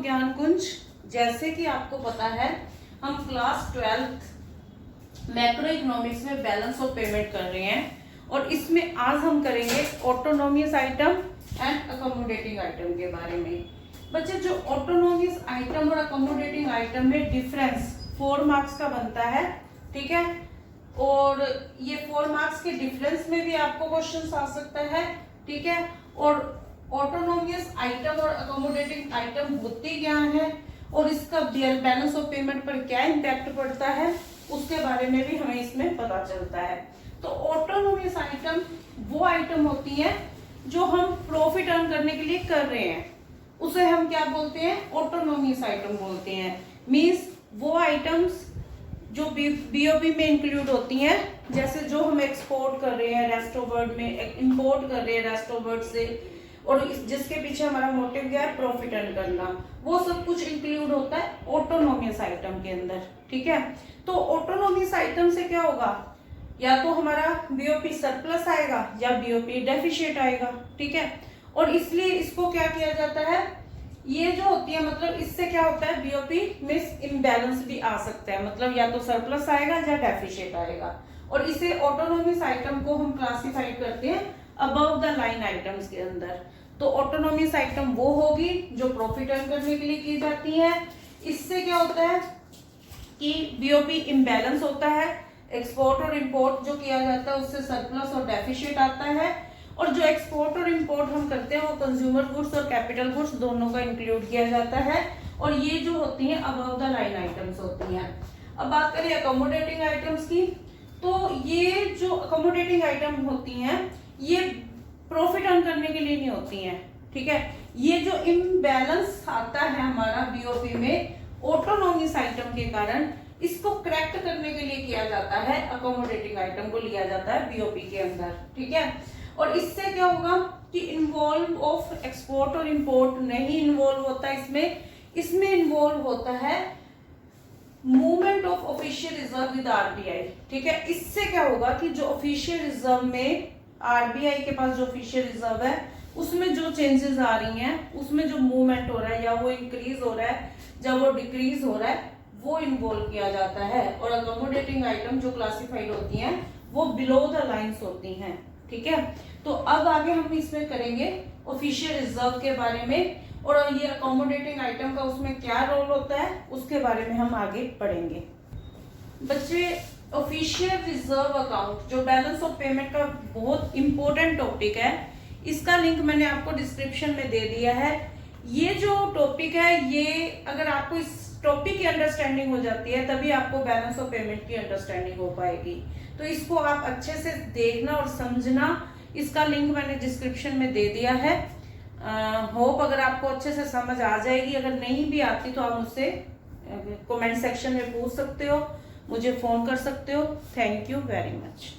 ज्ञान कुंज। जैसे कि आपको पता है हम क्लास 12th मैक्रो इकोनॉमिक्स में बैलेंस ऑफ पेमेंट कर रहे हैं और इसमें आज हम करेंगे ऑटोनोमियस आइटम एंड अकोमोडेटिंग आइटम के बारे में। बच्चे जो ऑटोनोमियस आइटम और अकोमोडेटिंग आइटम में डिफरेंस 4 मार्क्स का बनता है, ठीक है। और ये 4 मार्क्स के डिफरेंस में भी आपको क्वेश्चन आ सकता है, ठीक है। और ऑटोनोमियस आइटम और अकोमोडेटिंग आइटम होती क्या है और इसका बैलेंस ऑफ पेमेंट पर क्या इम्पैक्ट पड़ता है उसके बारे में भी हमें इसमें पता चलता है। तो ऑटोनोमियस आइटम वो आइटम होती है जो हम प्रॉफिट अर्न करने के लिए कर रहे हैं, उसे हम क्या बोलते हैं, ऑटोनोमियस आइटम बोलते हैं। मींस वो आइटम्स जो बीओपी में इंक्लूड होती हैं, जैसे जो हम एक्सपोर्ट कर रहे हैं रेस्ट ऑफ वर्ल्ड में, इंपोर्ट कर रहे हैं रेस्ट ऑफ वर्ल्ड से, और जिसके पीछे हमारा मोटिव क्या है, प्रॉफिट अर्न करना, वो सब कुछ इंक्लूड होता है ऑटोनोमियस आइटम के अंदर, ठीक है। तो ऑटोनोमियस आइटम से क्या होगा, या तो हमारा बीओपी सरप्लस आएगा या बीओपी डेफिशिएट आएगा, ठीक है। और इसलिए इसको क्या किया जाता है, ये जो होती है मतलब इससे क्या होता है, बीओपी में इम्बैलेंस भी आ सकता है, मतलब या तो सरप्लस आएगा या डेफिशिएट आएगा। और इसे ऑटोनोमियस आइटम को हम क्लासिफाइड करते हैं अबव द लाइन आइटम्स के अंदर। तो ऑटोनोमियस आइटम वो होगी जो प्रॉफिट अर्न करने के लिए की जाती है। इससे क्या होता है कि बीओपी इम्बैलेंस होता है, एक्सपोर्ट और इंपोर्ट जो किया जाता है उससे सरप्लस और डेफिशिएट आता है। और जो एक्सपोर्ट और इंपोर्ट हम करते हैं वो कंज्यूमर गुड्स और कैपिटल गुड्स दोनों का इंक्लूड किया जाता है, और ये जो होती हैं अबव द लाइन आइटम्स होती हैं। अब बात करें अकोमोडेटिंग आइटम्स की, तो ये जो अकोमोडेटिंग आइटम होती हैं ये प्रॉफिट अर्न करने के लिए नहीं होती हैं, ठीक है। ये जो इम्बैलेंस आता है हमारा बीओपी में ऑटोनोमियस आइटम के कारण, इसको करेक्ट करने के लिए किया जाता है, अकोमोडेटिंग आइटम को लिया जाता है बीओपी के अंदर, ठीक है। और इससे क्या होगा कि इन्वॉल्व ऑफ एक्सपोर्ट और इंपोर्ट नहीं इन्वॉल्व होता इसमें इन्वॉल्व होता है movement of official reserve with RBI, ठीक है। इससे क्या होगा कि जो ऑफिशियल रिजर्व में आरबीआई के पास जो ऑफिशियल रिजर्व है उसमें जो चेंजेस आ रही हैं, उसमें जो मूवमेंट हो रहा है, या वो इंक्रीज हो रहा है या वो डिक्रीज हो रहा है, वो इन्वॉल्व किया जाता है। और अकोमोडेटिंग आइटम जो क्लासिफाइड होती हैं वो बिलो द लाइंस होती हैं, ठीक है। तो अब आगे हम इसमें करेंगे ऑफिशियल रिजर्व के बारे में, और ये अकोमोडेटिंग आइटम का उसमें क्या रोल होता है उसके बारे में हम आगे पढ़ेंगे। बच्चे ऑफिशियल रिजर्व अकाउंट जो बैलेंस ऑफ पेमेंट का बहुत इंपॉर्टेंट टॉपिक है, इसका लिंक मैंने आपको डिस्क्रिप्शन में दे दिया है। ये जो टॉपिक है, ये अगर आपको इस टॉपिक की अंडरस्टैंडिंग हो जाती है तभी आपको बैलेंस ऑफ पेमेंट की अंडरस्टैंडिंग हो पाएगी। तो इसको आप अच्छे से देखना और समझना, इसका लिंक मैंने डिस्क्रिप्शन में दे दिया है। होप अगर आपको अच्छे से समझ आ जाएगी, अगर नहीं भी आती तो आप मुझसे कमेंट सेक्शन में पूछ सकते हो, मुझे फोन कर सकते हो। Thank you very much.